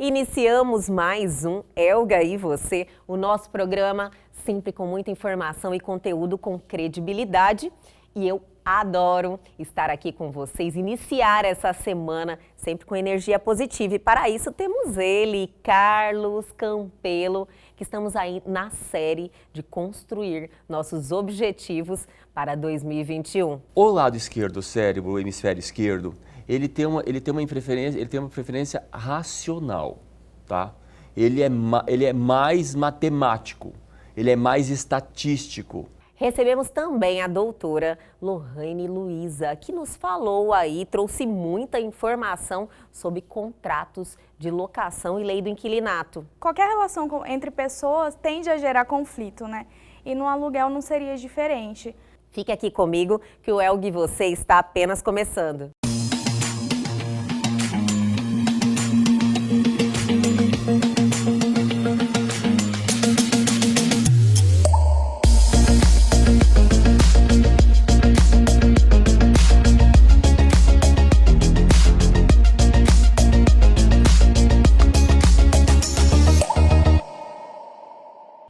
Iniciamos mais um Elga e Você, o nosso programa sempre com muita informação e conteúdo com credibilidade. E eu adoro estar aqui com vocês, iniciar essa semana sempre com energia positiva. E para isso temos ele, Carlos Campelo, que estamos aí na série de construir nossos objetivos para 2021. O lado esquerdo, o cérebro, o hemisfério esquerdo, ele tem uma preferência racional, tá? Ele é mais matemático, ele é mais estatístico. Recebemos também a doutora Lohane Luiza, que nos falou aí, trouxe muita informação sobre contratos de locação e lei do inquilinato. Qualquer relação entre pessoas tende a gerar conflito, né? E no aluguel não seria diferente. Fique aqui comigo que o Elga e Você está apenas começando.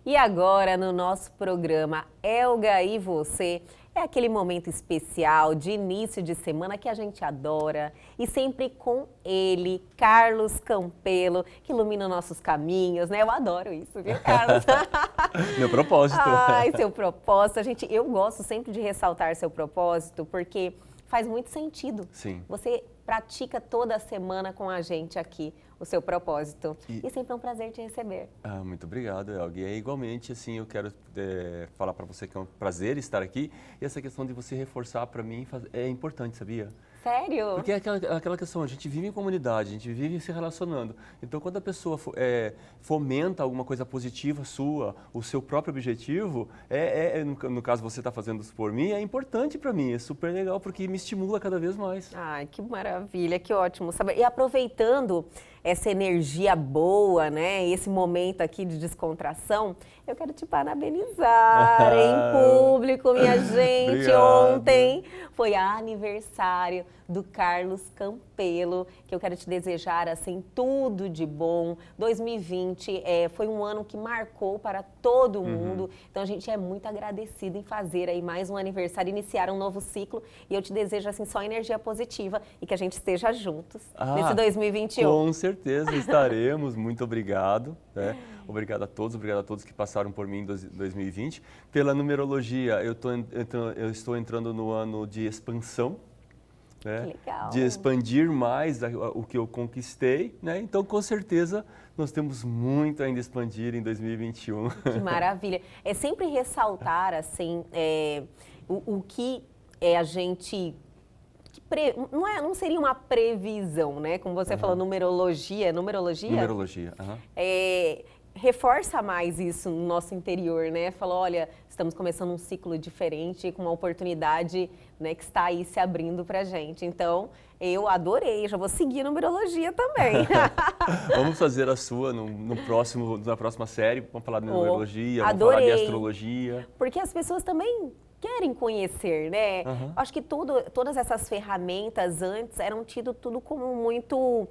E agora, no nosso programa Elga e Você, é aquele momento especial de início de semana que a gente adora e sempre com ele, Carlos Campelo, que ilumina nossos caminhos, né? Eu adoro isso, viu, Carlos? Meu propósito. Ai, seu propósito. Eu gosto sempre de ressaltar seu propósito, porque faz muito sentido. Sim. Você pratica toda semana com a gente aqui o seu propósito. E sempre é um prazer te receber. Muito obrigado, Elga. E igualmente, assim, eu quero falar para você que é um prazer estar aqui. E essa questão de você reforçar para mim é importante, sabia? Sério? Porque é aquela questão, a gente vive em comunidade, a gente vive se relacionando. Então, quando a pessoa fomenta alguma coisa positiva sua, o seu próprio objetivo, no caso você está fazendo isso por mim, é importante para mim, é super legal, porque me estimula cada vez mais. Ai, que maravilha, que ótimo saber. E aproveitando essa energia boa, né, esse momento aqui de descontração, eu quero te parabenizar em público, minha gente. Obrigado. Ontem foi aniversário do Carlos Campelo, que eu quero te desejar, assim, tudo de bom. 2020 foi um ano que marcou para todo mundo, então a gente é muito agradecido em fazer aí mais um aniversário, iniciar um novo ciclo, e eu te desejo, assim, só energia positiva e que a gente esteja juntos nesse 2021. Com certeza estaremos, muito obrigado, né? Obrigado a todos que passaram por mim em 2020. Pela numerologia, eu estou entrando no ano de expansão, né? Que legal. De expandir mais o que eu conquistei, né? Então, com certeza, nós temos muito ainda a expandir em 2021. Que maravilha. É sempre ressaltar, assim, o que a gente... Não seria uma previsão, né? Como você falou, numerologia. Numerologia. Reforça mais isso no nosso interior, né? Fala, olha, estamos começando um ciclo diferente, com uma oportunidade, né, que está aí se abrindo pra gente. Então, eu adorei, já vou seguir a numerologia também. Vamos fazer a sua na próxima série, vamos falar de numerologia, vamos adorei. falar de astrologia. Porque as pessoas também querem conhecer, né? Acho que todas essas ferramentas antes eram tido tudo como muito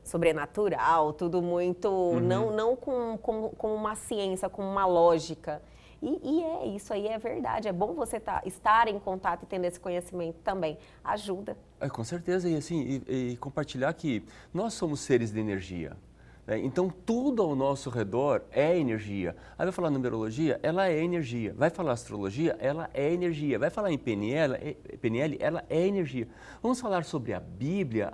sobrenatural, tudo muito, não como uma ciência, como uma lógica. E isso aí é verdade, é bom você estar em contato e tendo esse conhecimento também, ajuda. Com certeza, e assim, e compartilhar que nós somos seres de energia. Então, tudo ao nosso redor é energia. Aí vai falar numerologia, ela é energia. Vai falar astrologia, ela é energia. Vai falar em PNL, ela é energia. Vamos falar sobre a Bíblia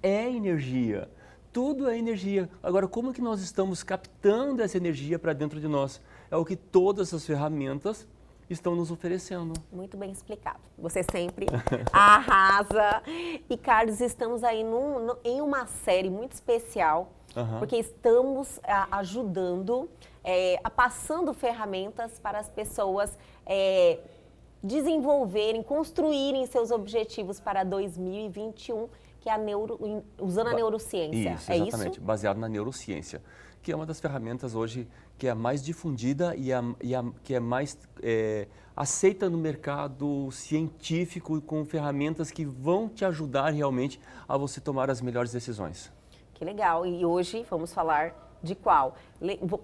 é energia. Tudo é energia. Agora, como que nós estamos captando essa energia para dentro de nós? É o que todas essas ferramentas estão nos oferecendo. Muito bem explicado. Você sempre arrasa. E, Carlos, estamos aí em uma série muito especial, porque estamos ajudando, passando ferramentas para as pessoas desenvolverem, construírem seus objetivos para 2021, que é usando a neurociência. Isso, exatamente, isso? Baseado na neurociência, que é uma das ferramentas hoje que é a mais difundida e que é mais aceita no mercado científico, com ferramentas que vão te ajudar realmente a você tomar as melhores decisões. que legal. E hoje vamos falar de qual?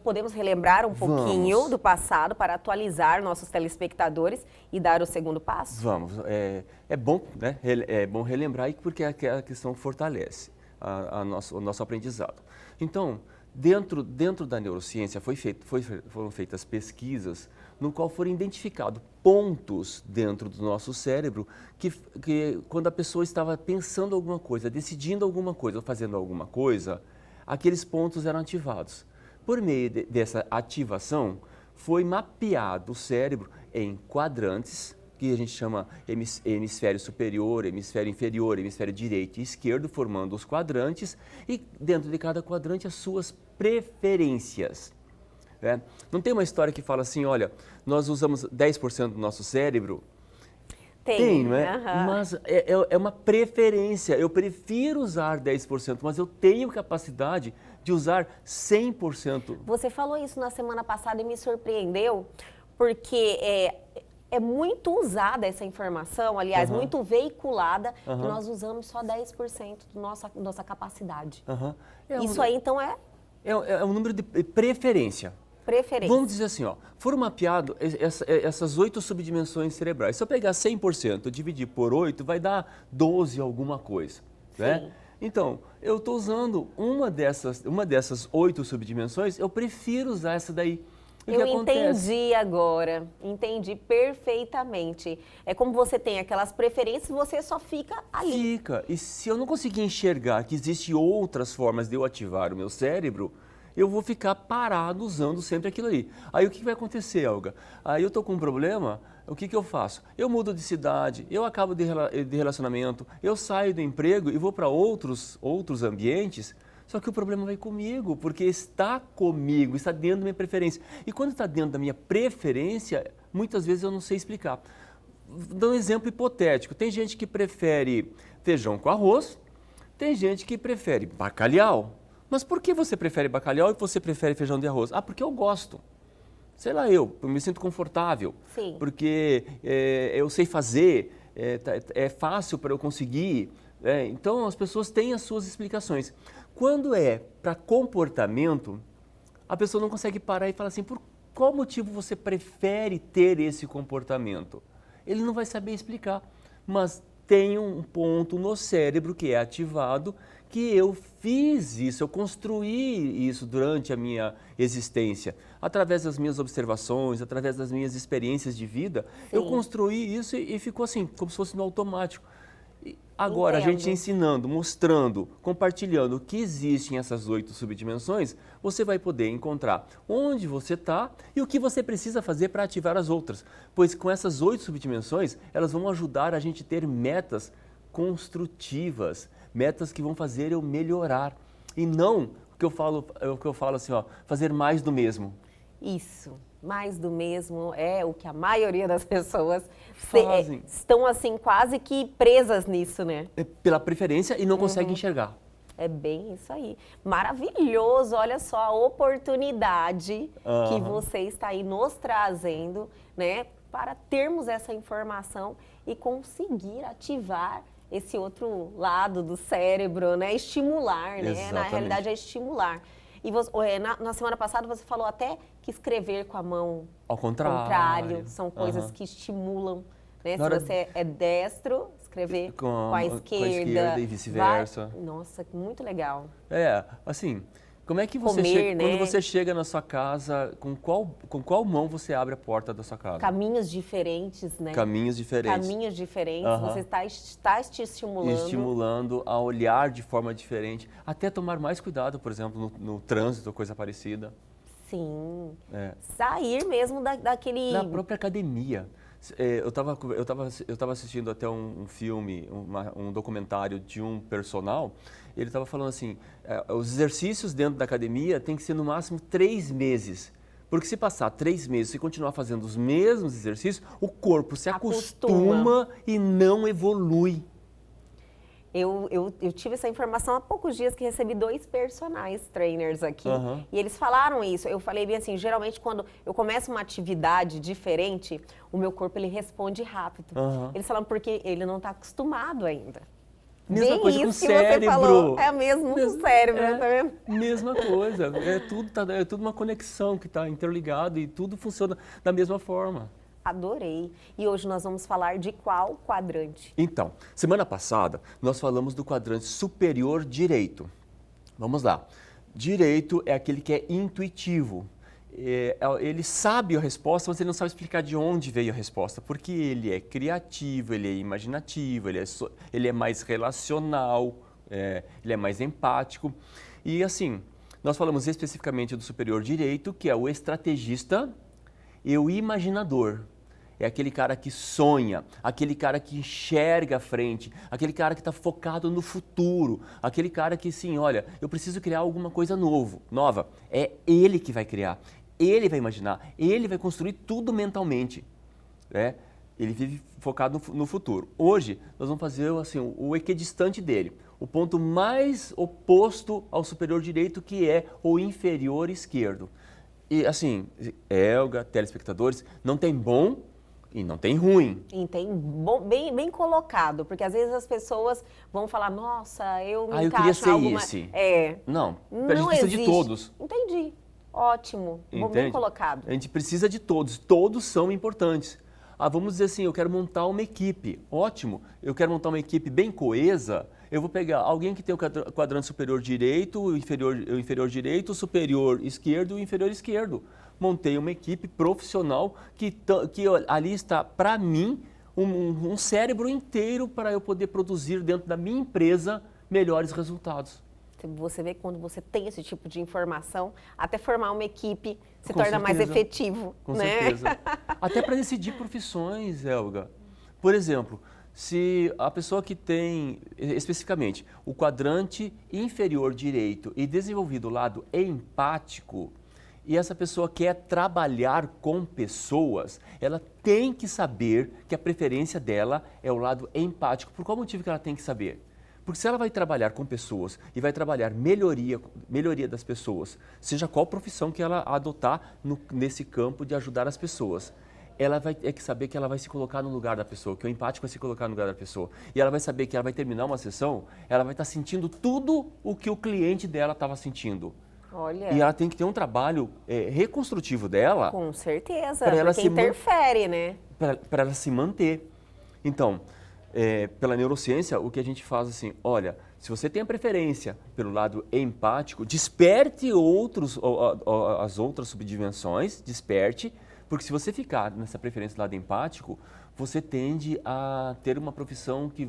Podemos relembrar um pouquinho do passado para atualizar nossos telespectadores e dar o segundo passo? Vamos. É bom, né? É bom relembrar porque a questão fortalece o nosso aprendizado. Então, dentro da neurociência foram feitas pesquisas no qual foram identificados pontos dentro do nosso cérebro que quando a pessoa estava pensando alguma coisa, decidindo alguma coisa ou fazendo alguma coisa, aqueles pontos eram ativados. Por meio dessa ativação, foi mapeado o cérebro em quadrantes, que a gente chama hemisfério superior, hemisfério inferior, hemisfério direito e esquerdo, formando os quadrantes, e dentro de cada quadrante as suas preferências. Não tem uma história que fala assim, olha, nós usamos 10% do nosso cérebro. Tem, não é? Mas é uma preferência. Eu prefiro usar 10%, mas eu tenho capacidade de usar 100%. Você falou isso na semana passada e me surpreendeu, porque é muito usada essa informação, aliás, muito veiculada, que nós usamos só 10% da nossa capacidade. Isso aí, então, É um número de preferência. Vamos dizer assim, foram mapeadas essas 8 subdimensões cerebrais. Se eu pegar 100% e dividir por 8, vai dar 12 alguma coisa, né? Então, eu estou usando uma dessas 8 subdimensões, eu prefiro usar essa daí. Eu entendi agora, entendi perfeitamente. É como você tem aquelas preferências, você só fica ali. Fica. E se eu não conseguir enxergar que existem outras formas de eu ativar o meu cérebro, eu vou ficar parado usando sempre aquilo ali. Aí o que vai acontecer, Olga? Aí eu estou com um problema, o que eu faço? Eu mudo de cidade, eu acabo de relacionamento, eu saio do emprego e vou para outros ambientes, só que o problema vai comigo, porque está comigo, está dentro da minha preferência. E quando está dentro da minha preferência, muitas vezes eu não sei explicar. Dou um exemplo hipotético. Tem gente que prefere feijão com arroz, tem gente que prefere bacalhau. Mas por que você prefere bacalhau e você prefere feijão de arroz? Porque eu gosto. Sei lá, eu me sinto confortável. Sim. Porque eu sei fazer, é fácil para eu conseguir. Então, as pessoas têm as suas explicações. Quando é para comportamento, a pessoa não consegue parar e falar assim, por qual motivo você prefere ter esse comportamento? Ele não vai saber explicar, mas tem um ponto no cérebro que é ativado, que eu fiz isso, eu construí isso durante a minha existência. Através das minhas observações, através das minhas experiências de vida, eu construí isso e ficou assim, como se fosse no automático. Agora, a gente ensinando, mostrando, compartilhando que existem essas 8 subdimensões, você vai poder encontrar onde você está e o que você precisa fazer para ativar as outras. Pois com essas 8 subdimensões, elas vão ajudar a gente a ter metas construtivas, metas que vão fazer eu melhorar. E não o que eu falo assim, fazer mais do mesmo. Isso. Mais do mesmo é o que a maioria das pessoas estão assim quase que presas nisso, né? Pela preferência e não conseguem enxergar. É bem isso aí. Maravilhoso, olha só a oportunidade que você está aí nos trazendo, né? Para termos essa informação e conseguir ativar esse outro lado do cérebro, né? Estimular, né? Exatamente. Na realidade é estimular. E você, na semana passada você falou até que escrever com a mão ao contrário são coisas que estimulam, né? Se você é destro, escrever com a esquerda e vice-versa. Nossa, muito legal. Assim, como é que você chega, quando você chega na sua casa, com qual mão você abre a porta da sua casa? Caminhos diferentes, né? Caminhos diferentes. Caminhos diferentes, você está te estimulando. Estimulando a olhar de forma diferente, até tomar mais cuidado, por exemplo, no trânsito, coisa parecida. Sim, sair mesmo daquele... Na própria academia. Eu tava assistindo até um filme, um documentário de um personal. Ele estava falando assim, os exercícios dentro da academia tem que ser no máximo 3 meses. Porque se passar 3 meses e continuar fazendo os mesmos exercícios, o corpo se acostuma e não evolui. Eu tive essa informação há poucos dias que recebi 2 personagens trainers aqui. E eles falaram isso. Eu falei bem assim, geralmente quando eu começo uma atividade diferente, o meu corpo ele responde rápido. Eles falaram porque ele não está acostumado ainda. Mesma Bem coisa com o isso que você cérebro. falou, é mesmo com o cérebro, tá vendo? Mesma coisa, é tudo uma conexão que está interligado e tudo funciona da mesma forma. Adorei. E hoje nós vamos falar de qual quadrante? Então, semana passada nós falamos do quadrante superior direito. Vamos lá. Direito é aquele que é intuitivo. Ele sabe a resposta, mas ele não sabe explicar de onde veio a resposta, porque ele é criativo, ele é imaginativo, ele é mais relacional, ele é mais empático. E assim, nós falamos especificamente do superior direito, que é o estrategista e o imaginador. É aquele cara que sonha, aquele cara que enxerga à frente, aquele cara que está focado no futuro, aquele cara que, sim, olha, eu preciso criar alguma coisa nova. É ele que vai criar, ele vai imaginar, ele vai construir tudo mentalmente. Ele vive focado no futuro. Hoje, nós vamos fazer assim, o equidistante dele, o ponto mais oposto ao superior direito, que é o inferior esquerdo. E assim, Elga, telespectadores, não tem bom e não tem ruim. E tem bem colocado, porque às vezes as pessoas vão falar, nossa, eu me eu encaixo queria em ser alguma... esse. Não, a gente precisa de todos. Entendi. Ótimo. Bem colocado. A gente precisa de todos. Todos são importantes. Vamos dizer assim, eu quero montar uma equipe. Ótimo. Eu quero montar uma equipe bem coesa. Eu vou pegar alguém que tem o quadrante superior direito, o inferior direito, o superior esquerdo e o inferior esquerdo. Montei uma equipe profissional que ali está, para mim, um cérebro inteiro para eu poder produzir dentro da minha empresa melhores resultados. Você vê que quando você tem esse tipo de informação, até formar uma equipe se Com torna certeza. mais efetivo. Com né? certeza. Até para decidir profissões, Elga. Por exemplo, se a pessoa que tem, especificamente, o quadrante inferior direito e desenvolvido o lado empático, e essa pessoa quer trabalhar com pessoas, ela tem que saber que a preferência dela é o lado empático. Por qual motivo que ela tem que saber? Porque se ela vai trabalhar com pessoas e vai trabalhar melhoria das pessoas, seja qual profissão que ela adotar nesse campo de ajudar as pessoas, ela vai ter que saber que ela vai se colocar no lugar da pessoa, que o empático vai se colocar no lugar da pessoa. E ela vai saber que ela vai terminar uma sessão, ela vai estar sentindo tudo o que o cliente dela estava sentindo. Olha. E ela tem que ter um trabalho reconstrutivo dela. Com certeza, ela porque interfere, né? Para ela se manter. Então, pela neurociência, o que a gente faz assim, olha, se você tem a preferência pelo lado empático, desperte as outras subdimensões, desperte, porque se você ficar nessa preferência do lado empático, você tende a ter uma profissão que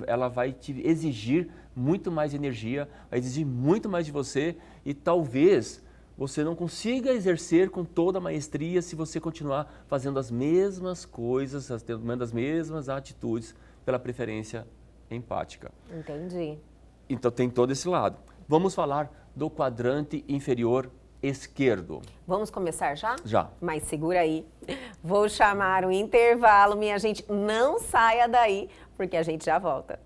ela vai te exigir muito mais energia, vai exigir muito mais de você e talvez você não consiga exercer com toda a maestria se você continuar fazendo as mesmas coisas, tomando as mesmas atitudes pela preferência empática. Entendi. Então tem todo esse lado. Vamos falar do quadrante inferior esquerdo. Vamos começar já? Já. Mas segura aí. Vou chamar o intervalo, minha gente. Não saia daí, porque a gente já volta.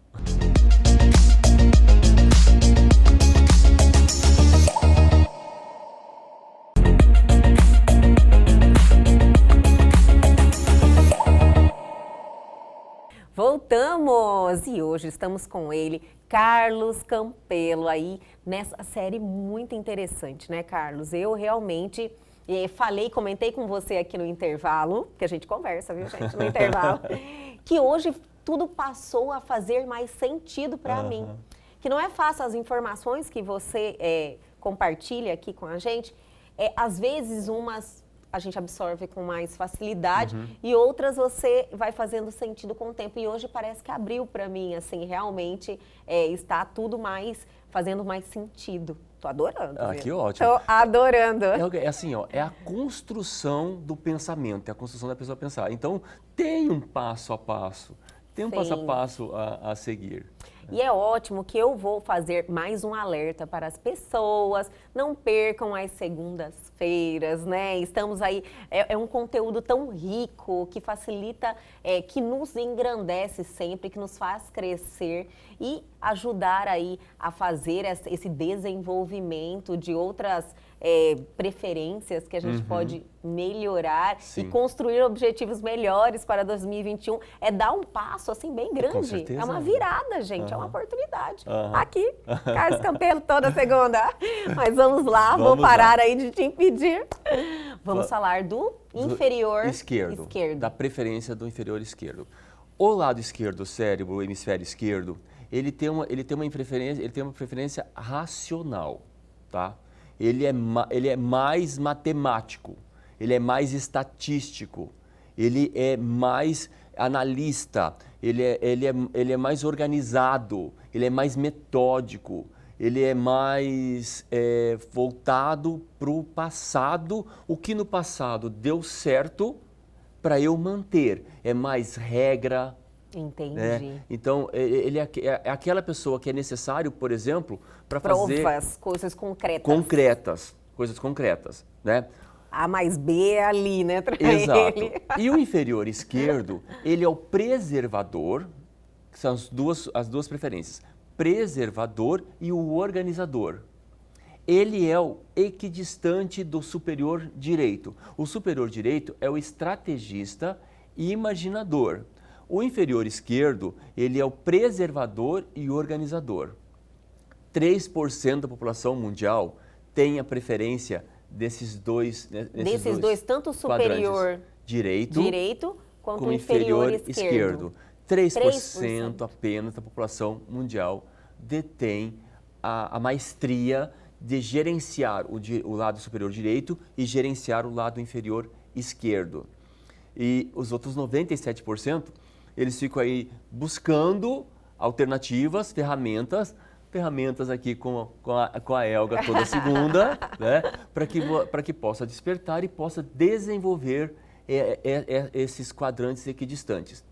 Voltamos! E hoje estamos com ele, Carlos Campelo, aí nessa série muito interessante, né, Carlos? Eu realmente comentei com você aqui no intervalo, que a gente conversa, viu, gente, no intervalo, que hoje tudo passou a fazer mais sentido para mim. Que não é fácil as informações que você compartilha aqui com a gente, às vezes a gente absorve com mais facilidade e outras você vai fazendo sentido com o tempo. E hoje parece que abriu para mim, assim, realmente está tudo fazendo mais sentido. Tô adorando. Ah, viu? que ótimo. Tô adorando. É assim, ó, é a construção do pensamento, é a construção da pessoa pensar. Então, tem um passo a passo, tem um passo a passo a seguir. E é ótimo que eu vou fazer mais um alerta para as pessoas, não percam as segundas-feiras, né? Estamos aí, é um conteúdo tão rico, que facilita, que nos engrandece sempre, que nos faz crescer. E ajudar aí a fazer esse desenvolvimento de outras preferências que a gente pode melhorar Sim. e construir objetivos melhores para 2021. É dar um passo assim bem grande. Com certeza. É uma virada, gente, é uma oportunidade. Aham. Aqui, Carlos Campelo toda segunda. Mas vamos lá, vou Vamos parar lá. aí de te impedir. Vamos falar do inferior esquerdo, da preferência do inferior esquerdo. O lado esquerdo do cérebro, o hemisfério esquerdo, ele tem uma preferência racional, tá? Ele é mais matemático, ele é mais estatístico, ele é mais analista, ele é mais organizado, ele é mais metódico, ele é mais voltado para o passado, o que no passado deu certo para eu manter. É mais regra. Entendi. Né? Então, ele é aquela pessoa que é necessário, por exemplo, para fazer... Provas, coisas concretas. Coisas concretas, né? A mais B é ali, né? Pra Exato. ele. E o inferior esquerdo, ele é o preservador, que são as duas preferências, preservador e o organizador. Ele é o equidistante do superior direito. O superior direito é o estrategista e imaginador. O inferior esquerdo, ele é o preservador e organizador. 3% da população mundial tem a preferência desses dois tanto o superior direito quanto como o inferior esquerdo. 3% apenas da população mundial detém a maestria de gerenciar o lado superior direito e gerenciar o lado inferior esquerdo. E os outros 97%, eles ficam aí buscando alternativas, ferramentas aqui com a Elga toda segunda, né, para que possa despertar e possa desenvolver esses quadrantes equidistantes.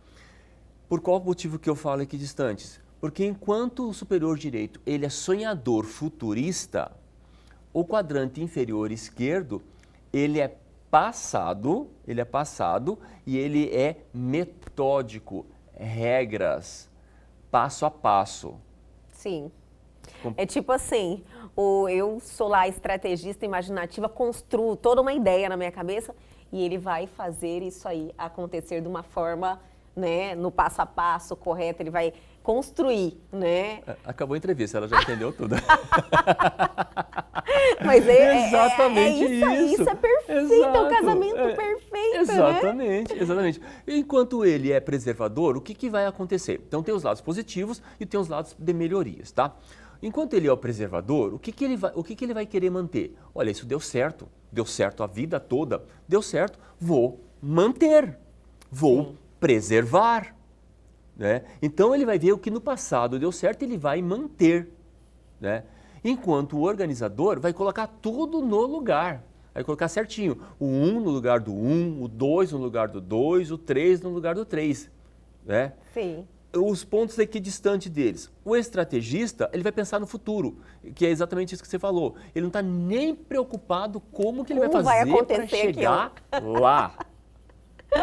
Por qual motivo que eu falo equidistantes? Porque enquanto o superior direito ele é sonhador futurista, o quadrante inferior esquerdo ele é passado e ele é metódico, regras, passo a passo. Sim. É tipo assim, eu sou lá estrategista imaginativa, construo toda uma ideia na minha cabeça e ele vai fazer isso aí acontecer de uma forma, né, no passo a passo correto, ele vai construir, né? Acabou a entrevista, ela já entendeu tudo. Mas exatamente isso é perfeito, é um casamento perfeito, exatamente, né? Exatamente. Enquanto ele é preservador, o que vai acontecer? Então tem os lados positivos e tem os lados de melhorias, tá? Enquanto ele é o preservador, o que ele vai querer manter? Olha, isso deu certo a vida toda, deu certo, vou manter, vou preservar. Né? Então ele vai ver o que no passado deu certo, ele vai manter. Né? Enquanto o organizador vai colocar tudo no lugar, vai colocar certinho. O 1 no lugar do 1, o 2 no lugar do 2, o 3 no lugar do 3. Né? Sim. Os pontos equidistantes deles. O estrategista, ele vai pensar no futuro, que é exatamente isso que você falou. Ele não está nem preocupado como que ele vai fazer para chegar lá.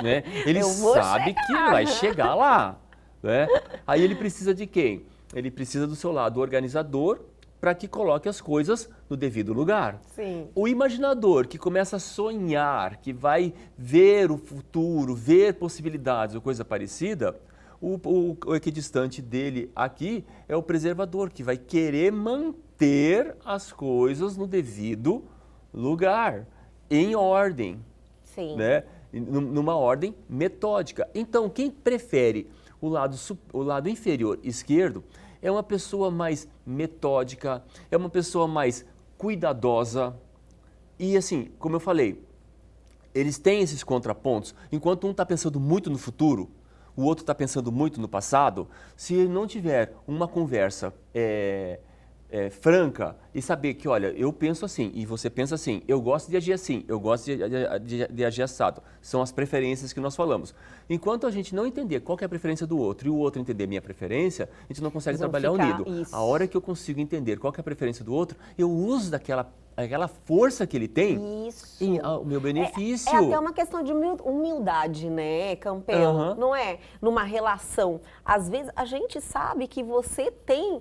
Né? Ele sabe que ele vai chegar lá. Né? Aí ele precisa de quem? Ele precisa do seu lado organizador para que coloque as coisas no devido lugar. Sim. O imaginador, que começa a sonhar, que vai ver o futuro, ver possibilidades ou coisa parecida, o equidistante dele aqui é o preservador, que vai querer manter as coisas no devido lugar, em ordem. Sim. Né? Numa ordem metódica. Então, quem prefere o lado inferior esquerdo é uma pessoa mais metódica, é uma pessoa mais cuidadosa. E assim, como eu falei, eles têm esses contrapontos. Enquanto um está pensando muito no futuro, o outro está pensando muito no passado, se ele não tiver uma conversa franca e saber que, olha, eu penso assim e você pensa assim, eu gosto de agir assim, eu gosto de agir assado. São as preferências que nós falamos. Enquanto a gente não entender qual que é a preferência do outro e o outro entender minha preferência, a gente não consegue trabalhar unido. Isso. A hora que eu consigo entender qual que é a preferência do outro, eu uso aquela força que ele tem Isso. o meu benefício. É até uma questão de humildade, né, Campelo? Aham. Não é? Numa relação. Às vezes a gente sabe que você tem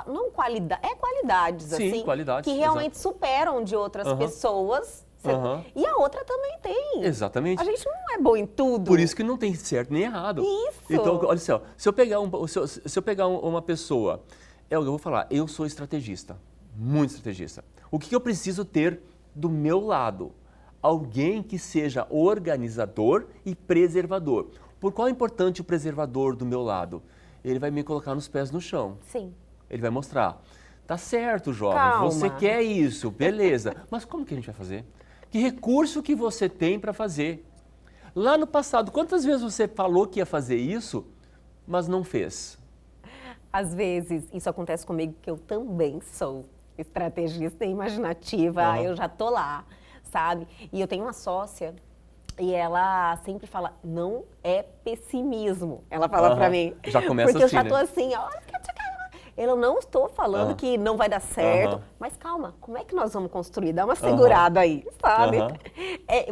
não qualidade, qualidades Sim, assim, qualidades, que realmente superam de outras Aham. pessoas. Aham. E a outra também tem. Exatamente. A gente não é bom em tudo. Por isso que não tem certo nem errado. Isso. Então, olha só, se eu pegar uma pessoa, eu vou falar, eu sou estrategista, muito estrategista. O que eu preciso ter do meu lado? Alguém que seja organizador e preservador. Por qual é importante o preservador do meu lado? Ele vai me colocar nos pés no chão. Sim. Ele vai mostrar, tá certo, jovem, Calma. você quer isso, beleza. Mas como que a gente vai fazer? Que recurso que você tem para fazer? Lá no passado, quantas vezes você falou que ia fazer isso, mas não fez? Às vezes, isso acontece comigo, que eu também sou estrategista e imaginativa, Aham. eu já tô lá, sabe? E eu tenho uma sócia e ela sempre fala, não é pessimismo. Ela fala pra Aham. mim. Já começa porque assim, eu já né? tô assim, ó. Eu não estou falando que não vai dar certo, Aham. mas calma, como é que nós vamos construir? Dá uma segurada aí, sabe? Aham.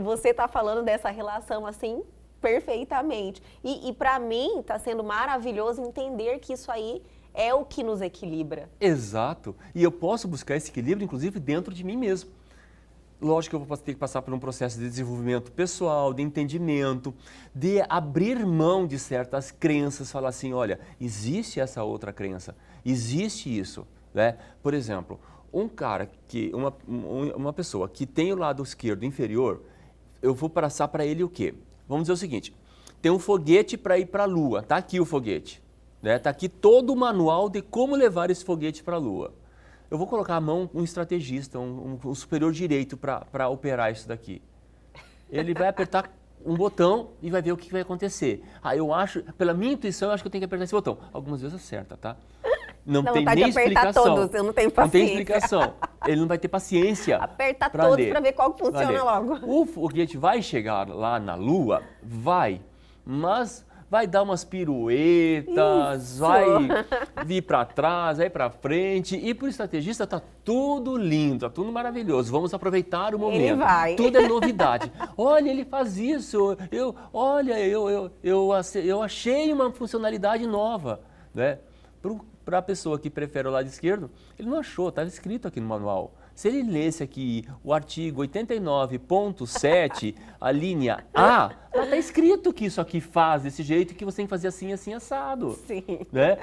Você tá falando dessa relação assim perfeitamente. E para mim tá sendo maravilhoso entender que isso aí é o que nos equilibra. Exato. E eu posso buscar esse equilíbrio, inclusive, dentro de mim mesmo. Lógico que eu vou ter que passar por um processo de desenvolvimento pessoal, de entendimento, de abrir mão de certas crenças, falar assim, olha, existe essa outra crença, existe isso, né? Por exemplo, uma pessoa que tem o lado esquerdo inferior, eu vou passar para ele o quê? Vamos dizer o seguinte, tem um foguete para ir para a Lua, tá aqui o foguete, né? Tá aqui todo o manual de como levar esse foguete para a Lua. Eu vou colocar a mão um estrategista, um superior direito para operar isso daqui. Ele vai apertar um botão e vai ver o que vai acontecer. Eu acho, pela minha intuição, eu acho que eu tenho que apertar esse botão. Algumas vezes acerta, tá? Não Dá tem vontade nem de apertar explicação. todos, eu não tenho Não tem paciência. explicação. Ele não vai ter paciência. Aperta pra todos ler. para ver qual que funciona Vai ler. logo. O foguete vai chegar lá na Lua? Vai. Mas vai dar umas piruetas, Isso. vai vir para trás, vai para frente. E para o estrategista tá tudo lindo, tá tudo maravilhoso. Vamos aproveitar o momento. Ele vai. Tudo é novidade. Olha, ele faz isso. Eu achei uma funcionalidade nova, né? Para a pessoa que prefere o lado esquerdo, ele não achou, estava escrito aqui no manual. Se ele lesse aqui o artigo 89.7, a linha A, está escrito que isso aqui faz desse jeito e que você tem que fazer assim, assim, assado. Sim. Né?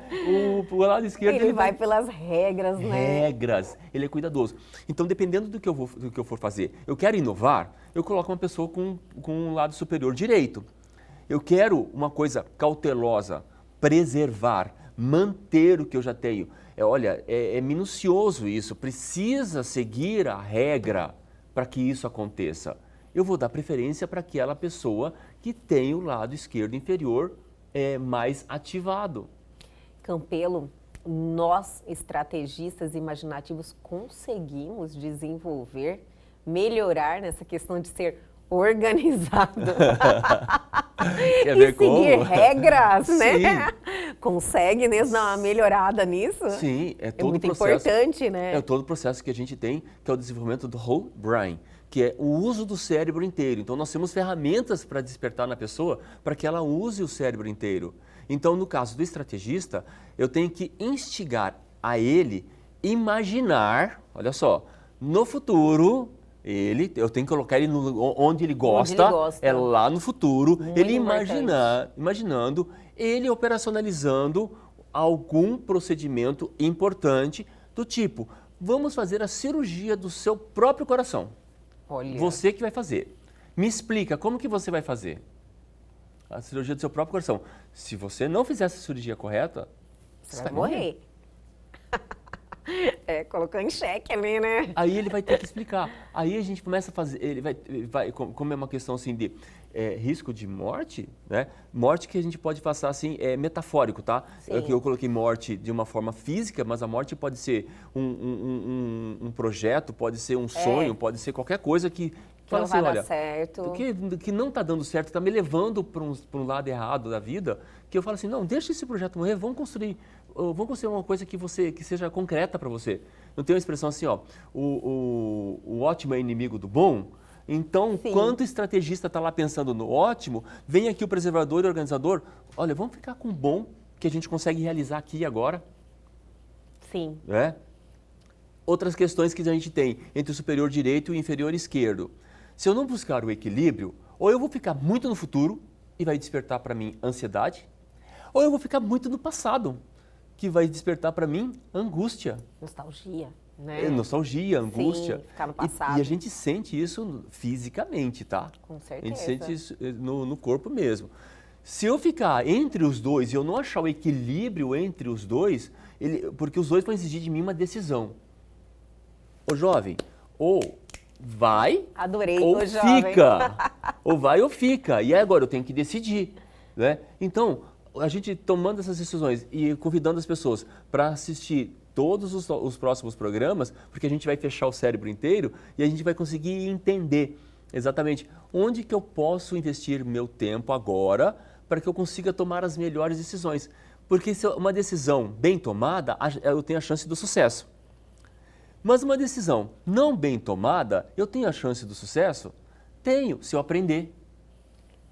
O lado esquerdo... Ele vai pelas regras, né? Regras, ele é cuidadoso. Então, dependendo do que eu for fazer, eu quero inovar, eu coloco uma pessoa com um lado superior direito. Eu quero uma coisa cautelosa, preservar, manter o que eu já tenho. Olha, é minucioso isso, precisa seguir a regra para que isso aconteça. Eu vou dar preferência para aquela pessoa que tem o lado esquerdo inferior mais ativado. Campelo, nós, estrategistas imaginativos, conseguimos desenvolver, melhorar nessa questão de ser organizado. Quer ver e seguir como? regras, né? Sim. Consegue mesmo dar uma melhorada nisso? Sim, é todo muito o processo. importante, né? É todo o processo que a gente tem, que é o desenvolvimento do whole brain, que é o uso do cérebro inteiro. Então, nós temos ferramentas para despertar na pessoa para que ela use o cérebro inteiro. Então, no caso do estrategista, eu tenho que instigar a ele imaginar, olha só, no futuro, eu tenho que colocar ele onde ele gosta, é lá no futuro, Muito ele importante. imaginando, ele operacionalizando algum procedimento importante do tipo, vamos fazer a cirurgia do seu próprio coração. Olha. Você que vai fazer. Me explica, como que você vai fazer a cirurgia do seu próprio coração? Se você não fizer essa cirurgia correta, Você vai morrer. Colocou em xeque ali, né? Aí ele vai ter que explicar. Aí a gente começa a fazer, como é uma questão assim de risco de morte, né? Morte que a gente pode passar assim, metafórico, tá? Eu coloquei morte de uma forma física, mas a morte pode ser um projeto, pode ser um sonho, pode ser qualquer coisa que fala não assim, vai olha, dar certo. que não está dando certo, está me levando para um lado errado da vida, que eu falo assim, não, deixa esse projeto morrer, vamos construir vamos considerar uma coisa que seja concreta para você. Não tem uma expressão assim, ó, o ótimo é inimigo do bom? Então, Sim. quando o estrategista está lá pensando no ótimo, vem aqui o preservador e o organizador, olha, vamos ficar com o bom que a gente consegue realizar aqui e agora. Sim. Né? Outras questões que a gente tem entre o superior direito e o inferior esquerdo. Se eu não buscar o equilíbrio, ou eu vou ficar muito no futuro e vai despertar para mim ansiedade, ou eu vou ficar muito no passado, que vai despertar para mim angústia. Nostalgia, né? Nostalgia, angústia. Sim, ficar no passado. E a gente sente isso fisicamente, tá? Com A gente certeza. sente isso no corpo mesmo. Se eu ficar entre os dois e eu não achar o equilíbrio entre os dois, porque os dois vão exigir de mim uma decisão. Ô jovem, ou vai Adorei, ou ô jovem. fica. Ou vai ou fica. E agora eu tenho que decidir. Né? Então, a gente tomando essas decisões e convidando as pessoas para assistir todos os próximos programas, porque a gente vai fechar o cérebro inteiro e a gente vai conseguir entender exatamente onde que eu posso investir meu tempo agora para que eu consiga tomar as melhores decisões. Porque se uma decisão bem tomada, eu tenho a chance do sucesso. Mas uma decisão não bem tomada, eu tenho a chance do sucesso? Tenho, se eu aprender.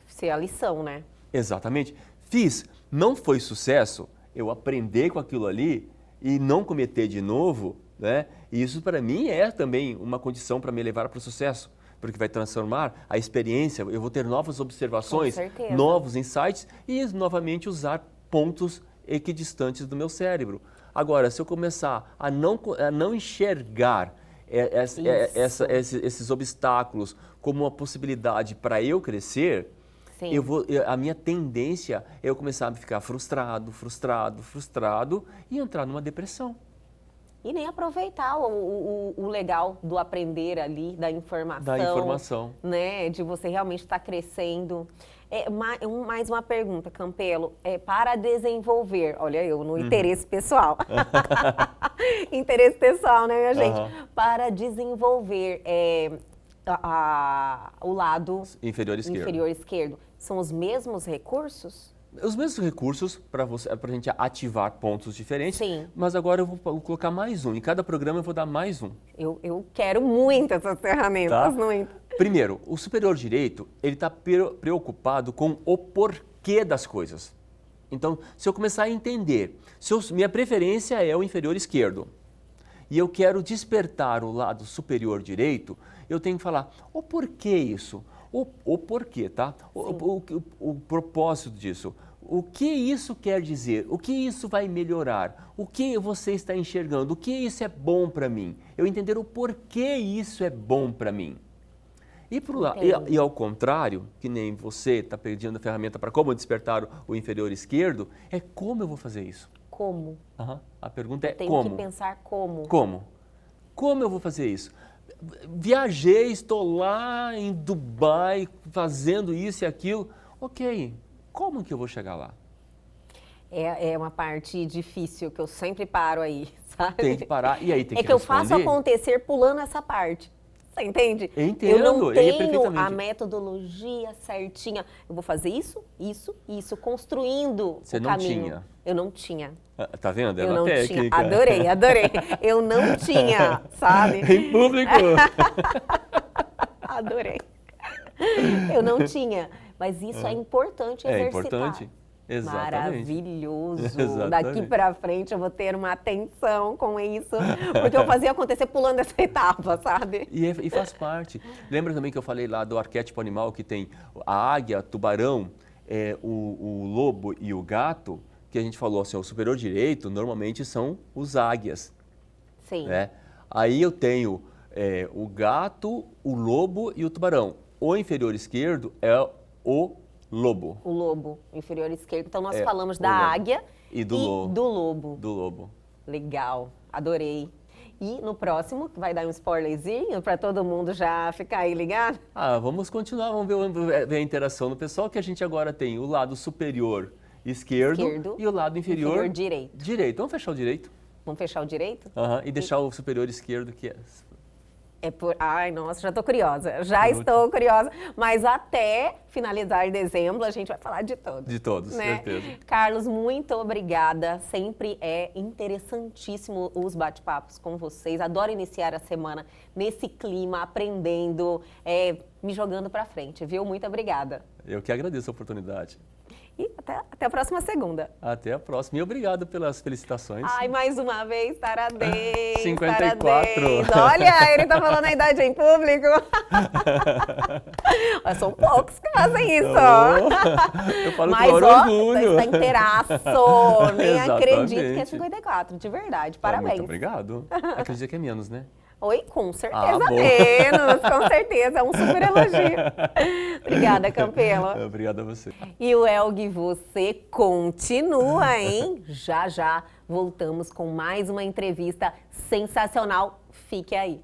Ser a lição, né? Exatamente. Fiz, não foi sucesso, eu aprender com aquilo ali e não cometer de novo, né? E isso para mim é também uma condição para me levar para o sucesso, porque vai transformar a experiência, eu vou ter novas observações, Com certeza. novos insights e novamente usar pontos equidistantes do meu cérebro. Agora, se eu começar a não enxergar esses obstáculos como uma possibilidade para eu crescer, Sim. a minha tendência é eu começar a ficar frustrado e entrar numa depressão. E nem aproveitar o legal do aprender ali, da informação. Né? De você realmente estar crescendo. Mais uma pergunta, Campelo. Para desenvolver, olha eu, no interesse pessoal. Interesse pessoal, né, minha gente? Para desenvolver o lado inferior esquerdo. São os mesmos recursos? Os mesmos recursos para a gente ativar pontos diferentes. Sim. Mas agora eu vou colocar mais um. Em cada programa eu vou dar mais um. Eu quero muito essas ferramentas, muito. Primeiro, o superior direito, ele está preocupado com o porquê das coisas. Então, se eu começar a entender, minha preferência é o inferior esquerdo, e eu quero despertar o lado superior direito, eu tenho que falar, o porquê isso? O porquê, tá? O propósito disso. O que isso quer dizer? O que isso vai melhorar? O que você está enxergando? O que isso é bom para mim? Eu entender o porquê isso é bom para mim. E ao contrário, que nem você está pedindo a ferramenta para como despertar o inferior esquerdo, é como eu vou fazer isso? Como? A pergunta é Tenho como. que pensar como. Como? Como eu vou fazer isso? Viajei, estou lá em Dubai fazendo isso e aquilo. Ok, como que eu vou chegar lá? É uma parte difícil que eu sempre paro aí, sabe? Tem que parar e aí tem que responder. É que eu faço acontecer pulando essa parte. Você entende? Eu entendo, eu não tenho perfeitamente. a metodologia certinha. Eu vou fazer isso, construindo Você o não caminho. tinha. Eu não tinha. Tá vendo? É Eu uma não técnica. tinha. Adorei. Eu não tinha, sabe? Em público. Adorei. Eu não tinha. Mas isso é importante exercitar. É importante. Exatamente. Maravilhoso. Exatamente. Daqui pra frente eu vou ter uma atenção com isso, porque eu fazia acontecer pulando essa etapa, sabe? E faz parte. Lembra também que eu falei lá do arquétipo animal que tem a águia, o tubarão, o lobo e o gato, que a gente falou assim, o superior direito normalmente são os águias. Sim. Né? Aí eu tenho o gato, o lobo e o tubarão. O inferior esquerdo é o lobo. O lobo, inferior esquerdo. Então, nós falamos da lobo. águia E do lobo. Do lobo. Legal, adorei. E no próximo, que vai dar um spoilerzinho para todo mundo já ficar aí ligado? Vamos continuar, vamos ver a interação do pessoal, que a gente agora tem o lado superior esquerdo e o lado inferior direito. Vamos fechar o direito? Vamos fechar o direito? E deixar o superior esquerdo que é... Ai, nossa, já estou curiosa. Já estou curiosa. Mas até finalizar dezembro, a gente vai falar de todos. De todos, né? certeza. Carlos, muito obrigada. Sempre é interessantíssimo os bate-papos com vocês. Adoro iniciar a semana nesse clima, aprendendo, me jogando para frente, viu? Muito obrigada. Eu que agradeço a oportunidade. E até a próxima segunda. Até a próxima. E obrigado pelas felicitações. Ai, mais uma vez, parabéns. 54. Parabéns. Olha, ele tá falando a idade em público. Mas são poucos que fazem isso. Eu falo Mas, com orgulho. Está inteiraço. Nem acredito que é 54, de verdade. Parabéns. Muito obrigado. Acredito que é menos, né? Oi, com certeza bom. menos, com certeza, é um super elogio. Obrigada, Campelo. Obrigado a você. E o Elg, você continua, hein? Já já voltamos com mais uma entrevista sensacional. Fique aí.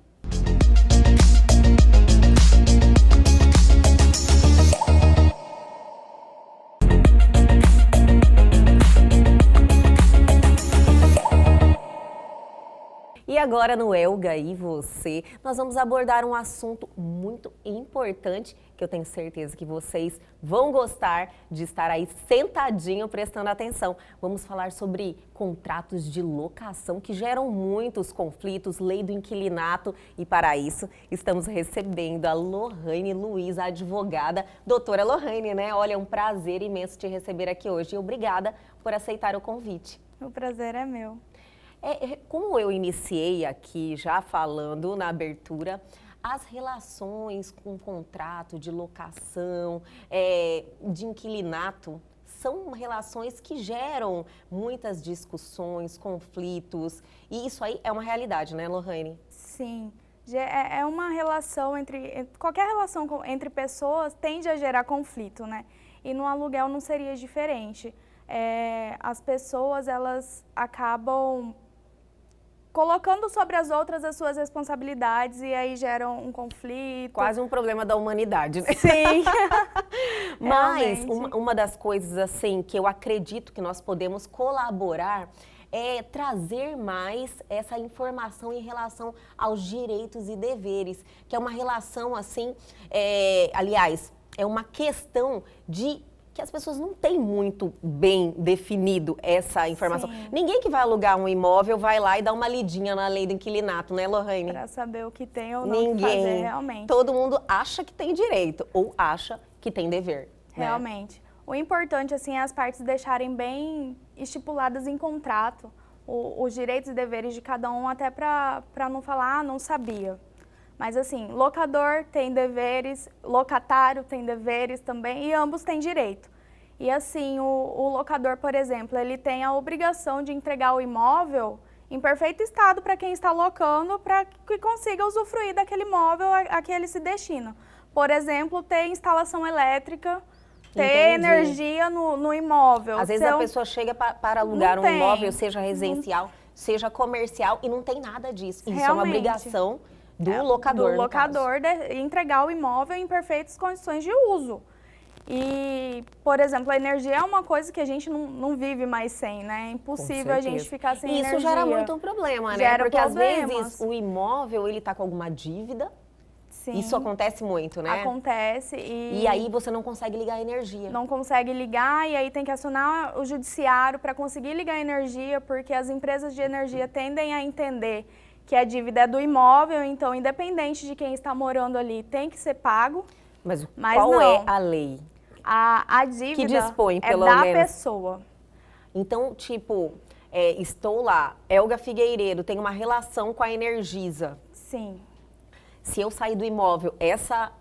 E agora no Elga e Você, nós vamos abordar um assunto muito importante que eu tenho certeza que vocês vão gostar de estar aí sentadinho prestando atenção. Vamos falar sobre contratos de locação que geram muitos conflitos, lei do inquilinato, e para isso estamos recebendo a Lohane Luiz, a advogada. Doutora Lohane, né? Olha, é um prazer imenso te receber aqui hoje e obrigada por aceitar o convite. O prazer é meu. Como eu iniciei aqui já falando na abertura, as relações com contrato de locação, de inquilinato, são relações que geram muitas discussões, conflitos, e isso aí é uma realidade, né, Lohane? Sim, é uma relação qualquer relação entre pessoas tende a gerar conflito, né? E no aluguel não seria diferente. As pessoas, elas acabam colocando sobre as outras as suas responsabilidades e aí geram um conflito. Quase um problema da humanidade, né? Sim. Mas uma das coisas assim que eu acredito que nós podemos colaborar é trazer mais essa informação em relação aos direitos e deveres, que é uma relação assim, aliás, é uma questão de que as pessoas não têm muito bem definido essa informação. Sim. Ninguém que vai alugar um imóvel vai lá e dá uma lidinha na lei do inquilinato, né, Lohane? Para saber o que tem ou não que fazer realmente. Todo mundo acha que tem direito ou acha que tem dever. Realmente. Né? O importante assim, é as partes deixarem bem estipuladas em contrato os direitos e deveres de cada um, até para não falar, não sabia. Mas assim, locador tem deveres, locatário tem deveres também e ambos têm direito. E assim, o locador, por exemplo, ele tem a obrigação de entregar o imóvel em perfeito estado para quem está locando, para que consiga usufruir daquele imóvel a que ele se destina. Por exemplo, ter instalação elétrica, ter energia no imóvel. Às vezes a pessoa chega para alugar um imóvel, seja residencial, seja comercial, e não tem nada disso. Isso é uma obrigação do locador. Do locador entregar o imóvel em perfeitas condições de uso. E, por exemplo, a energia é uma coisa que a gente não vive mais sem, né? É impossível a gente ficar sem energia. Isso gera muito um problema, né? Porque às vezes o imóvel, ele tá com alguma dívida. Sim. Isso acontece muito, né? Acontece. E aí você não consegue ligar a energia. Não consegue ligar e aí tem que acionar o judiciário para conseguir ligar a energia, porque as empresas de energia tendem a entender que a dívida é do imóvel, então, independente de quem está morando ali, tem que ser pago. Mas qual não. é a lei? A dívida que dispõe, é pelo da menos pessoa. Então, tipo, estou lá, Elga Figueiredo, tem uma relação com a Energisa. Sim. Se eu sair do imóvel, essa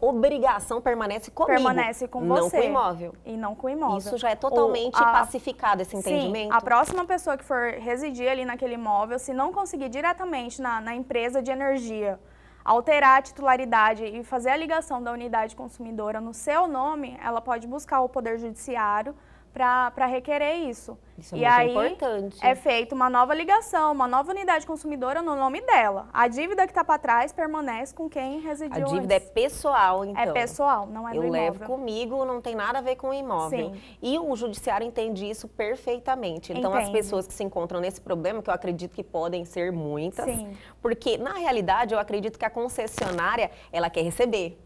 obrigação permanece comigo. Permanece com você. Não com o imóvel. E não com o imóvel. Isso já é totalmente pacificado, esse entendimento? Sim, a próxima pessoa que for residir ali naquele imóvel, se não conseguir diretamente na empresa de energia, alterar a titularidade e fazer a ligação da unidade consumidora no seu nome, ela pode buscar o Poder Judiciário para requerer isso. Isso é e muito aí importante. é feita uma nova ligação, uma nova unidade consumidora no nome dela. A dívida que está para trás permanece com quem residiu A dívida é antes. pessoal, então. É pessoal, não é do Eu imóvel. levo comigo, não tem nada a ver com o imóvel. Sim. E o judiciário entende isso perfeitamente. Então, as Entende. pessoas que se encontram nesse problema, que eu acredito que podem ser muitas, Sim. porque, na realidade, eu acredito que a concessionária, ela quer receber.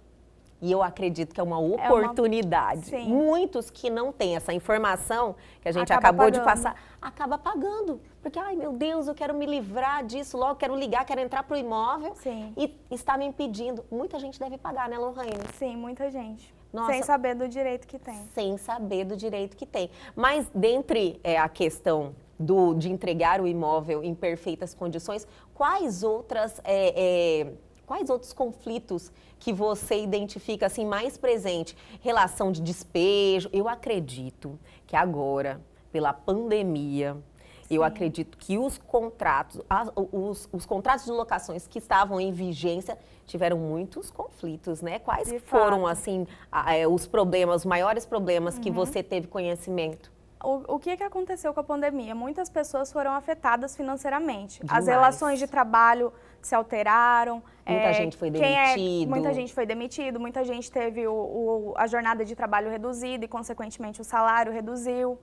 E eu acredito que é uma oportunidade. Sim. Muitos que não têm essa informação que a gente Acaba acabou de pagando. passar, acaba pagando. Porque, ai meu Deus, eu quero me livrar disso logo, quero ligar, quero entrar para o imóvel. Sim. E está me impedindo. Muita gente deve pagar, né, Lohane? Sim, muita gente. Nossa. Sem saber do direito que tem. Sem saber do direito que tem. Mas dentre a questão de entregar o imóvel em perfeitas condições, quais outros conflitos que você identifica assim mais presente? Relação de despejo. Eu acredito que agora, pela pandemia, eu acredito que os contratos, os contratos de locações que estavam em vigência tiveram muitos conflitos, né? Quais De foram, fato. assim, os problemas, os maiores problemas que você teve conhecimento? O que aconteceu com a pandemia? Muitas pessoas foram afetadas financeiramente. Demais. As relações de trabalho se alteraram. Muita gente foi demitido. Muita gente foi demitido, muita gente teve a jornada de trabalho reduzida e, consequentemente, o salário reduziu.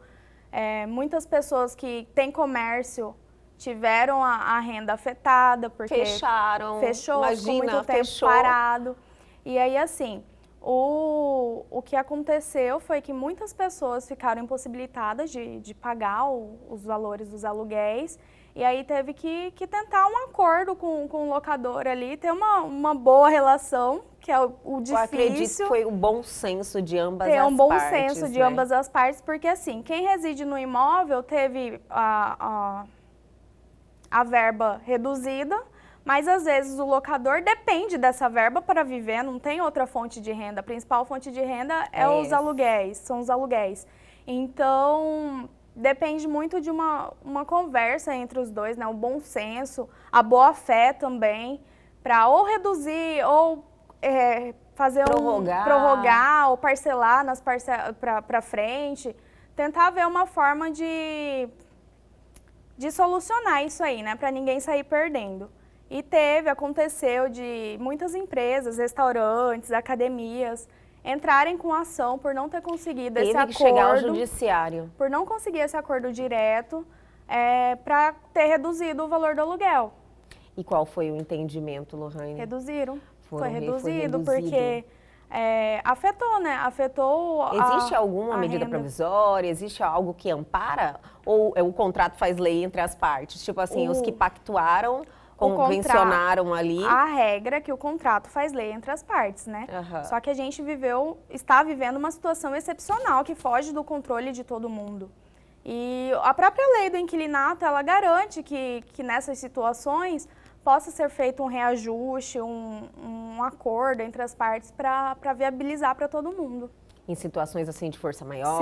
Muitas pessoas que têm comércio tiveram a renda afetada, porque Fecharam. fechou, ficou Imagina, muito tempo fechou. parado. E aí, assim, o que aconteceu foi que muitas pessoas ficaram impossibilitadas de pagar os valores dos aluguéis. E aí teve que tentar um acordo com o locador ali, ter uma boa relação, que é o difícil. Eu acredito que foi o bom senso de ambas as Ter partes. um bom senso de né? ambas as partes, porque assim, quem reside no imóvel teve a verba reduzida, mas às vezes o locador depende dessa verba para viver, não tem outra fonte de renda. A principal fonte de renda os aluguéis, são os aluguéis. Então, depende muito de uma conversa entre os dois, né? O bom senso, a boa fé também, para ou reduzir ou fazer prorrogar ou parcelar para frente, tentar ver uma forma de solucionar isso aí, né? Para ninguém sair perdendo. E aconteceu de muitas empresas, restaurantes, academias entrarem com ação por não ter conseguido esse acordo. Teve que chegar ao judiciário. Por não conseguir esse acordo direto, para ter reduzido o valor do aluguel. E qual foi o entendimento, Lohane? Reduziram. Foi Foi reduzido reduzido. porque afetou, né? Afetou Existe alguma a medida renda. provisória? Existe algo que ampara? Ou o contrato faz lei entre as partes? Tipo assim, os que pactuaram, convencionaram ali. A regra é que o contrato faz lei entre as partes, né? Aham. Só que a gente está vivendo uma situação excepcional que foge do controle de todo mundo. E a própria lei do inquilinato, ela garante que nessas situações possa ser feito um reajuste, um acordo entre as partes para viabilizar para todo mundo. Em situações assim de força maior.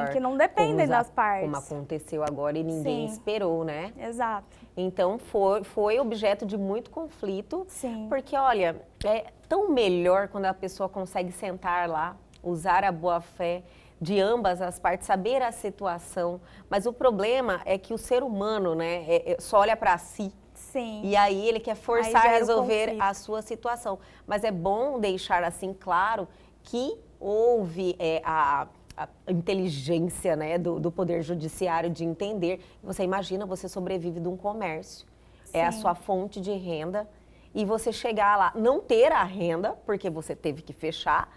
Sim, que não dependem das partes. Como aconteceu agora e ninguém Sim. esperou, né? Exato. Então foi objeto de muito conflito. Sim. Porque, olha, é tão melhor quando a pessoa consegue sentar lá, usar a boa-fé de ambas as partes, saber a situação. Mas o problema é que o ser humano, né, só olha para si. Sim. E aí ele quer forçar Aí a gera o resolver conflito. a sua situação. Mas é bom deixar assim claro que houve a inteligência, né, do Poder Judiciário de entender. Você imagina, você sobrevive de um comércio. É a Sim. sua fonte de renda. E você chegar lá, não ter a renda, porque você teve que fechar,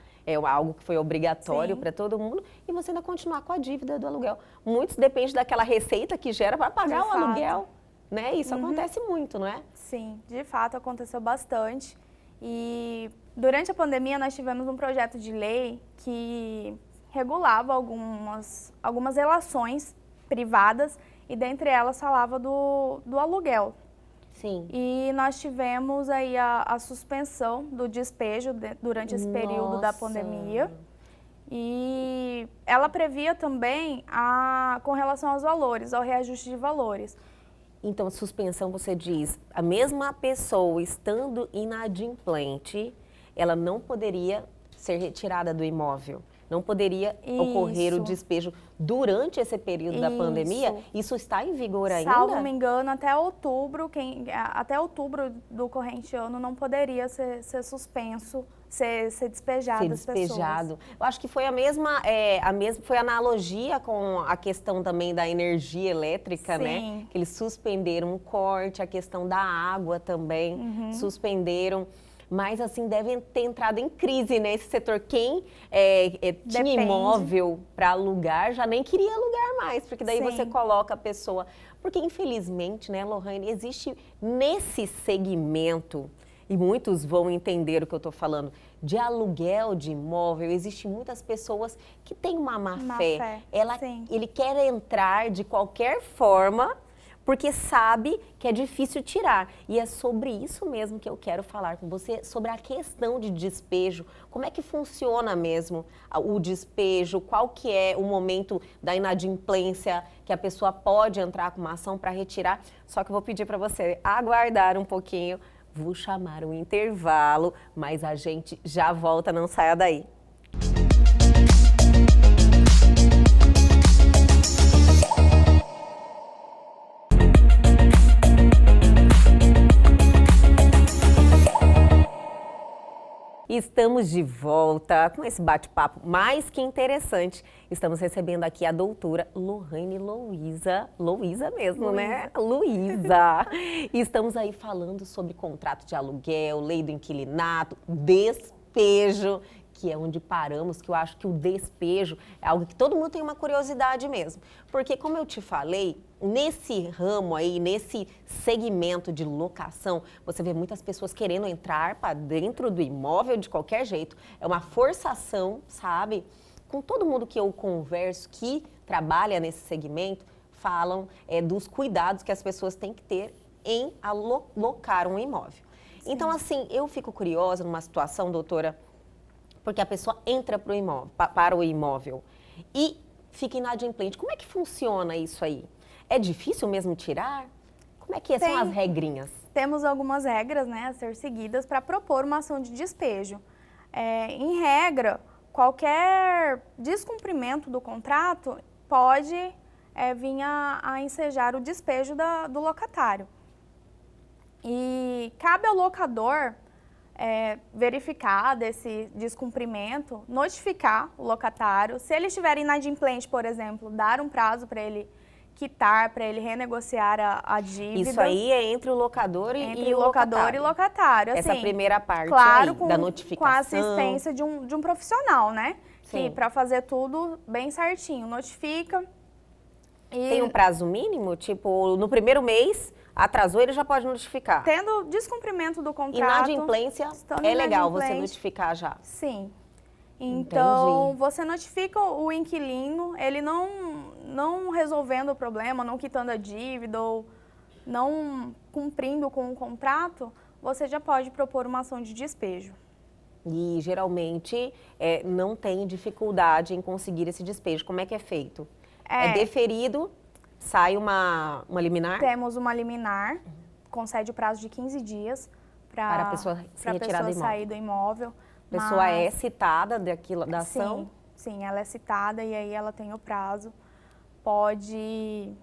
algo que foi obrigatório Sim. para todo mundo, e você ainda continuar com a dívida do aluguel. Muitos dependem daquela receita que gera para pagar De o fato. aluguel. Né? Isso acontece muito, não é? Sim, de fato aconteceu bastante. E durante a pandemia nós tivemos um projeto de lei que regulava algumas relações privadas e dentre elas falava do aluguel. Sim. E nós tivemos aí a suspensão do despejo durante esse período da Nossa. pandemia. E ela previa também com relação aos valores, ao reajuste de valores. Então, suspensão, você diz, a mesma pessoa estando inadimplente, ela não poderia ser retirada do imóvel. não poderia ocorrer o Isso. despejo durante esse período da pandemia. Isso está em vigor ainda? Salvo me engano, até outubro do corrente ano não poderia ser suspenso, ser despejado as pessoas. Eu acho que foi a mesma foi analogia com a questão também da energia elétrica, né? Sim. Que eles suspenderam o corte, a questão da água também, suspenderam. Mas, assim, devem ter entrado em crise nesse setor. Quem tinha Depende. imóvel para alugar já nem queria alugar mais, porque daí Sim. você coloca a pessoa. Porque, infelizmente, né, Lohane, existe nesse segmento, e muitos vão entender o que eu estou falando, de aluguel de imóvel, existem muitas pessoas que têm uma má fé. Sim. Ele quer entrar de qualquer forma, porque sabe que é difícil tirar. E é sobre isso mesmo que eu quero falar com você, sobre a questão de despejo. Como é que funciona mesmo o despejo? Qual que é o momento da inadimplência que a pessoa pode entrar com uma ação para retirar? Só que eu vou pedir para você aguardar um pouquinho. Vou chamar um intervalo, mas a gente já volta, não saia daí. Estamos de volta com esse bate-papo mais que interessante. Estamos recebendo aqui a doutora Lohane Luiza mesmo, né? Luiza. E estamos aí falando sobre contrato de aluguel, lei do inquilinato, despejo, que é onde paramos, que eu acho que o despejo é algo que todo mundo tem uma curiosidade mesmo. Porque, como eu te falei, nesse ramo aí, nesse segmento de locação, você vê muitas pessoas querendo entrar para dentro do imóvel de qualquer jeito. É uma forçação, sabe? Com todo mundo que eu converso que trabalha nesse segmento, falam dos cuidados que as pessoas têm que ter em alocar um imóvel. Sim. Então, assim, eu fico curiosa numa situação, doutora, porque a pessoa entra para o imóvel e fica inadimplente. Como é que funciona isso aí? É difícil mesmo tirar? Como é que são as regrinhas? Temos algumas regras, né, a ser seguidas para propor uma ação de despejo. Em regra, qualquer descumprimento do contrato pode vir a ensejar o despejo do locatário. E cabe ao locador verificar desse descumprimento, notificar o locatário. Se ele estiver inadimplente, por exemplo, dar um prazo para ele quitar, para ele renegociar a dívida. Isso aí é entre o locador e o locatário. Essa assim, primeira parte claro, aí, da notificação. Com a assistência de um profissional, né? Sim. Que para fazer tudo bem certinho, notifica. E tem um prazo mínimo? Tipo, no primeiro mês, atrasou, ele já pode notificar? Tendo descumprimento do contrato. Inadimplência, é legal você notificar já? Sim. Então, entendi. Você notifica o inquilino, ele não resolvendo o problema, não quitando a dívida ou não cumprindo com o contrato, você já pode propor uma ação de despejo. E geralmente não tem dificuldade em conseguir esse despejo. Como é que é feito? É deferido, sai uma liminar? Temos uma liminar, concede o prazo de 15 dias para a pessoa sair do imóvel. A pessoa é citada da ação? Sim, ela é citada e aí ela tem o prazo. Pode...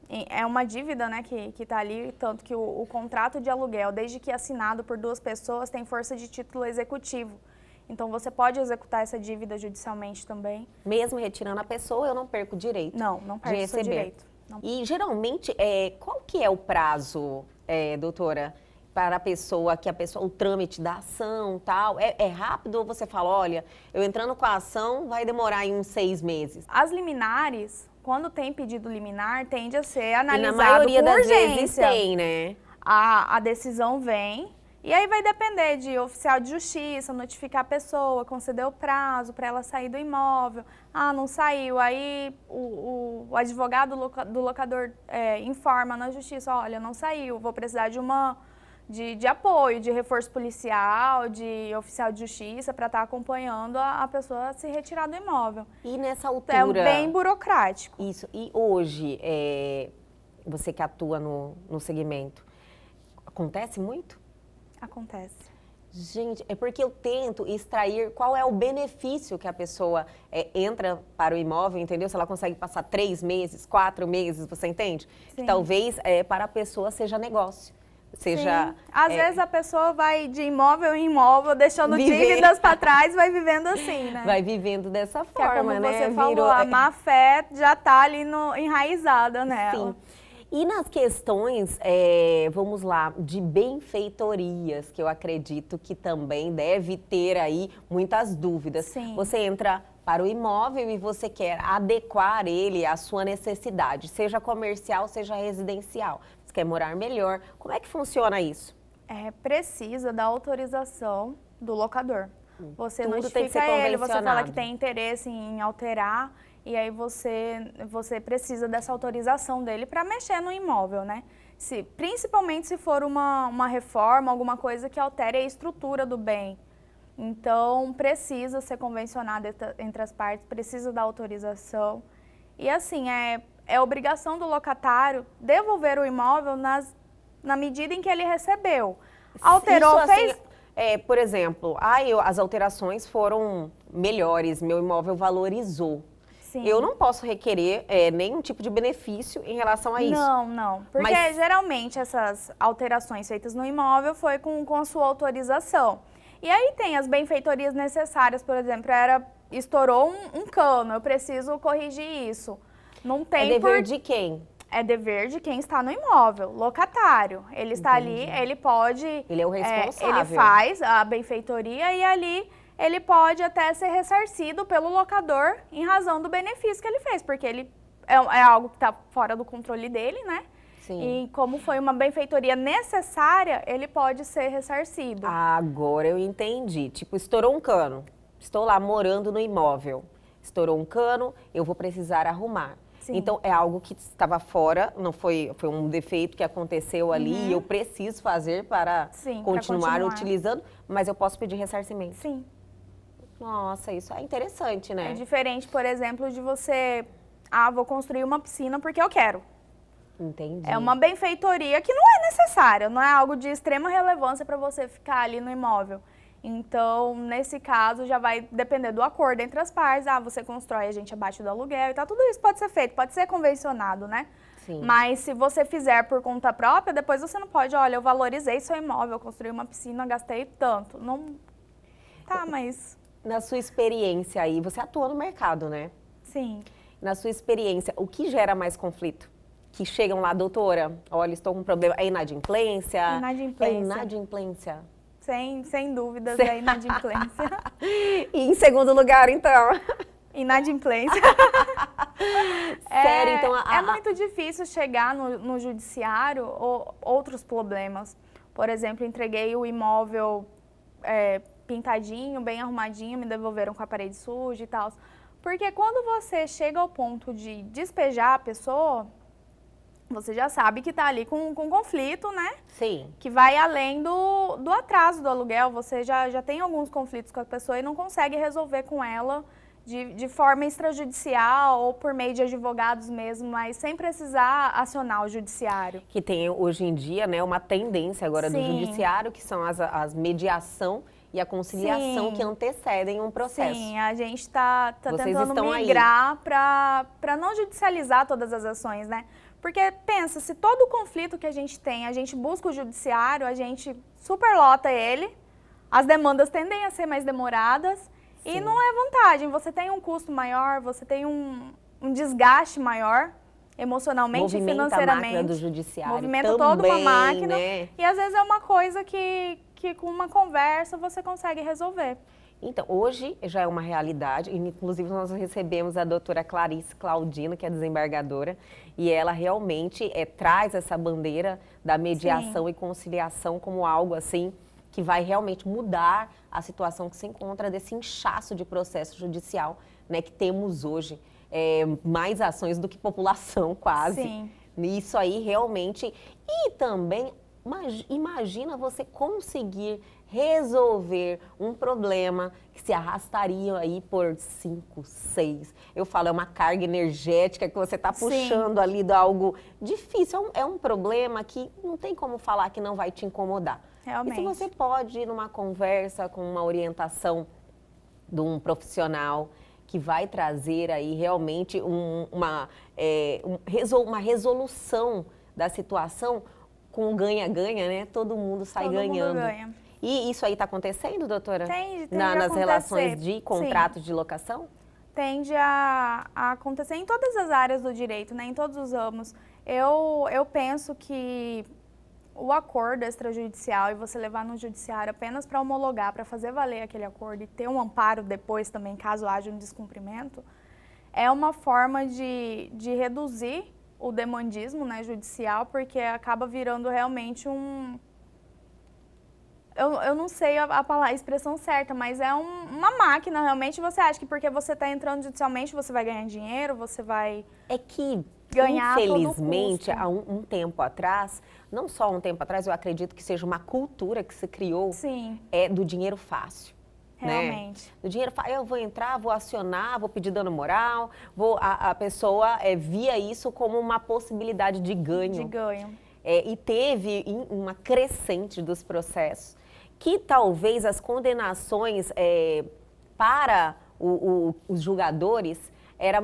É uma dívida, né, que está ali, tanto que o contrato de aluguel, desde que assinado por duas pessoas, tem força de título executivo. Então, você pode executar essa dívida judicialmente também. Mesmo retirando a pessoa, eu não perco o direito não perde o seu direito. Não. E, geralmente, qual que é o prazo, doutora, para o trâmite da ação, tal? É rápido ou você fala, olha, eu entrando com a ação, vai demorar aí uns 6 meses? As liminares, quando tem pedido liminar, tende a ser analisado por urgência. E na maioria das urgência. vezes tem, né? A decisão vem, e aí vai depender de oficial de justiça, notificar a pessoa, conceder o prazo para ela sair do imóvel. Ah, não saiu, aí o advogado do locador informa na justiça, olha, não saiu, vou precisar de apoio, de reforço policial, de oficial de justiça para estar acompanhando a pessoa a se retirar do imóvel. E nessa altura... É bem burocrático. Isso. E hoje, você que atua no segmento, acontece muito? Acontece. Gente, é porque eu tento extrair qual é o benefício que a pessoa entra para o imóvel, entendeu? Se ela consegue passar 3 meses, 4 meses, você entende? Que talvez para a pessoa seja negócio. Seja, sim. Às vezes a pessoa vai de imóvel em imóvel, deixando dívidas para trás, vai vivendo assim, né? Vai vivendo dessa que forma, é como né? você falou, a má fé já tá ali enraizada nela. Sim. E nas questões, vamos lá, de benfeitorias, que eu acredito que também deve ter aí muitas dúvidas. Sim. Você entra para o imóvel e você quer adequar ele à sua necessidade, seja comercial, seja residencial. Você quer morar melhor. Como é que funciona isso? Precisa da autorização do locador. Você Tudo notifica tem que ser ele, você fala convencionado. que tem interesse em alterar e aí você precisa dessa autorização dele para mexer no imóvel, né? Principalmente se for uma reforma, alguma coisa que altere a estrutura do bem. Então, precisa ser convencionado entre as partes, precisa da autorização. E assim, é obrigação do locatário devolver o imóvel na medida em que ele recebeu. Alterou, isso, assim, fez... por exemplo, as alterações foram melhores, meu imóvel valorizou. Sim. Eu não posso requerer nenhum tipo de benefício em relação a isso. Não. Porque geralmente essas alterações feitas no imóvel foi com a sua autorização. E aí tem as benfeitorias necessárias, por exemplo, estourou um cano, eu preciso corrigir isso. Não tem dever de quem? É dever de quem está no imóvel, locatário. Ele está ali, ele pode... Ele é o responsável. Ele faz a benfeitoria e ali ele pode até ser ressarcido pelo locador em razão do benefício que ele fez, porque ele é algo que está fora do controle dele, né? Sim. E como foi uma benfeitoria necessária, ele pode ser ressarcido. Agora eu entendi. Tipo, estourou um cano. Estou lá morando no imóvel. Estourou um cano, eu vou precisar arrumar. Sim. Então, é algo que estava fora, não foi um defeito que aconteceu ali e eu preciso fazer para continuar utilizando, mas eu posso pedir ressarcimento. Sim. Nossa, isso é interessante, né? É diferente, por exemplo, de você... vou construir uma piscina porque eu quero. Entendi. É uma benfeitoria que não é necessária, não é algo de extrema relevância para você ficar ali no imóvel. Então, nesse caso, já vai depender do acordo entre as partes. Você constrói, a gente abate do aluguel e tal. Tudo isso pode ser feito, pode ser convencionado, né? Sim. Mas se você fizer por conta própria, depois você não pode, olha, eu valorizei seu imóvel, eu construí uma piscina, gastei tanto. Não... Tá, mas... Na sua experiência aí, você atua no mercado, né? Sim. Na sua experiência, o que gera mais conflito? Que chegam lá, doutora, olha, estou com um problema. É inadimplência? Inadimplência. É inadimplência. Sem dúvidas, é inadimplência. E em segundo lugar, então? Inadimplência. Sério, então... É muito difícil chegar no judiciário ou outros problemas. Por exemplo, entreguei o imóvel pintadinho, bem arrumadinho, me devolveram com a parede suja e tal. Porque quando você chega ao ponto de despejar a pessoa, você já sabe que está ali com conflito, né? Sim. Que vai além do atraso do aluguel. Você já tem alguns conflitos com a pessoa e não consegue resolver com ela de forma extrajudicial ou por meio de advogados mesmo, mas sem precisar acionar o judiciário. Que tem hoje em dia, né, uma tendência agora do judiciário, que são as mediação e a conciliação que antecedem um processo. Sim, a gente está tentando migrar para não judicializar todas as ações, né? Porque pensa, se todo o conflito que a gente tem, a gente busca o judiciário, a gente superlota ele, as demandas tendem a ser mais demoradas e não é vantagem. Você tem um custo maior, você tem um desgaste maior emocionalmente e financeiramente. A máquina do judiciário movimenta também, toda uma máquina, né? E às vezes é uma coisa que com uma conversa você consegue resolver. Então, hoje já é uma realidade, inclusive nós recebemos a doutora Clarice Claudino, que é desembargadora, e ela realmente traz essa bandeira da mediação e conciliação como algo assim que vai realmente mudar a situação que se encontra desse inchaço de processo judicial, né, que temos hoje. Mais ações do que população, quase. Sim. Isso aí realmente. E também, imagina você conseguir resolver um problema que se arrastaria aí por 5, 6. Eu falo, é uma carga energética que você está puxando ali de algo difícil. É um problema que não tem como falar que não vai te incomodar. Realmente. E se você pode ir numa conversa com uma orientação de um profissional que vai trazer aí realmente uma resolução da situação com ganha-ganha, né? Todo mundo sai Todo mundo ganhando. ganha. E isso aí está acontecendo, doutora? Tende a Nas acontecer. relações de contrato Sim. de locação? Tende a acontecer em todas as áreas do direito, né? Em todos os ramos. Eu penso que o acordo extrajudicial e você levar no judiciário apenas para homologar, para fazer valer aquele acordo e ter um amparo depois também, caso haja um descumprimento, é uma forma de reduzir o demandismo, né, judicial, porque acaba virando realmente um... Eu não sei a expressão certa, mas é uma máquina realmente. Você acha que porque você está entrando judicialmente você vai ganhar dinheiro, você vai... É que, ganhar a todo infelizmente, custo. há um tempo atrás, não só um tempo atrás, eu acredito que seja uma cultura que se criou Sim, do dinheiro fácil. realmente. Né? Do dinheiro fácil, eu vou entrar, vou acionar, vou pedir dano moral, a pessoa via isso como uma possibilidade de ganho. De ganho. E teve uma crescente dos processos, que talvez as condenações para os julgadores era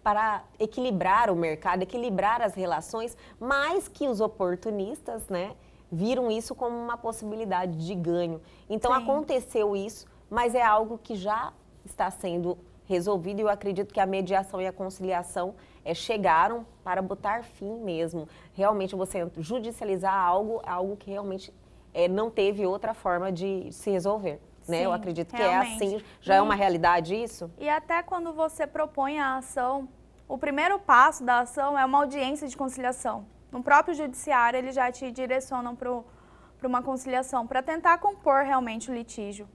para equilibrar o mercado, equilibrar as relações, mas que os oportunistas, né, viram isso como uma possibilidade de ganho. Então Sim. aconteceu isso, mas é algo que já está sendo resolvido e eu acredito que a mediação e a conciliação chegaram para botar fim mesmo. Realmente você judicializar algo que realmente não teve outra forma de se resolver. Né? Sim, Eu acredito realmente. que é assim, já é uma realidade isso? E até quando você propõe a ação, o primeiro passo da ação é uma audiência de conciliação. No próprio judiciário, eles já te direcionam para uma conciliação, para tentar compor realmente o litígio.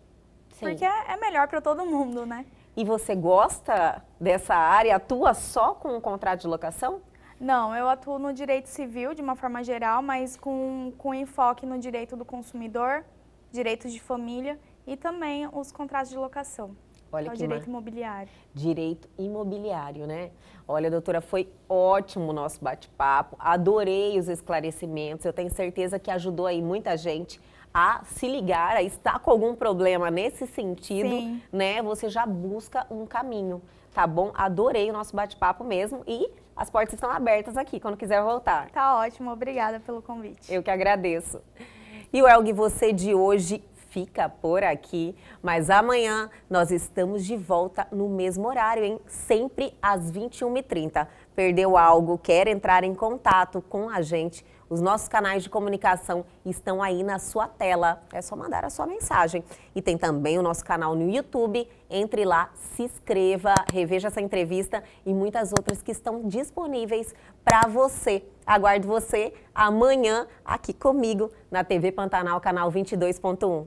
Sim. Porque é melhor para todo mundo, né? E você gosta dessa área, atua só com o contrato de locação? Não, eu atuo no direito civil de uma forma geral, mas com enfoque no direito do consumidor, direitos de família e também os contratos de locação. Olha que é o que direito imobiliário. Direito imobiliário, né? Olha, doutora, foi ótimo o nosso bate-papo, adorei os esclarecimentos, eu tenho certeza que ajudou aí muita gente a se ligar, a estar com algum problema nesse sentido, Sim. né? Você já busca um caminho, tá bom? Adorei o nosso bate-papo mesmo e as portas estão abertas aqui, quando quiser voltar. Tá ótimo, obrigada pelo convite. Eu que agradeço. E o Elg, você de hoje fica por aqui, mas amanhã nós estamos de volta no mesmo horário, hein? Sempre às 21h30. Perdeu algo, quer entrar em contato com a gente? Os nossos canais de comunicação estão aí na sua tela. É só mandar a sua mensagem. E tem também o nosso canal no YouTube. Entre lá, se inscreva, reveja essa entrevista e muitas outras que estão disponíveis para você. Aguardo você amanhã aqui comigo na TV Pantanal, canal 22.1.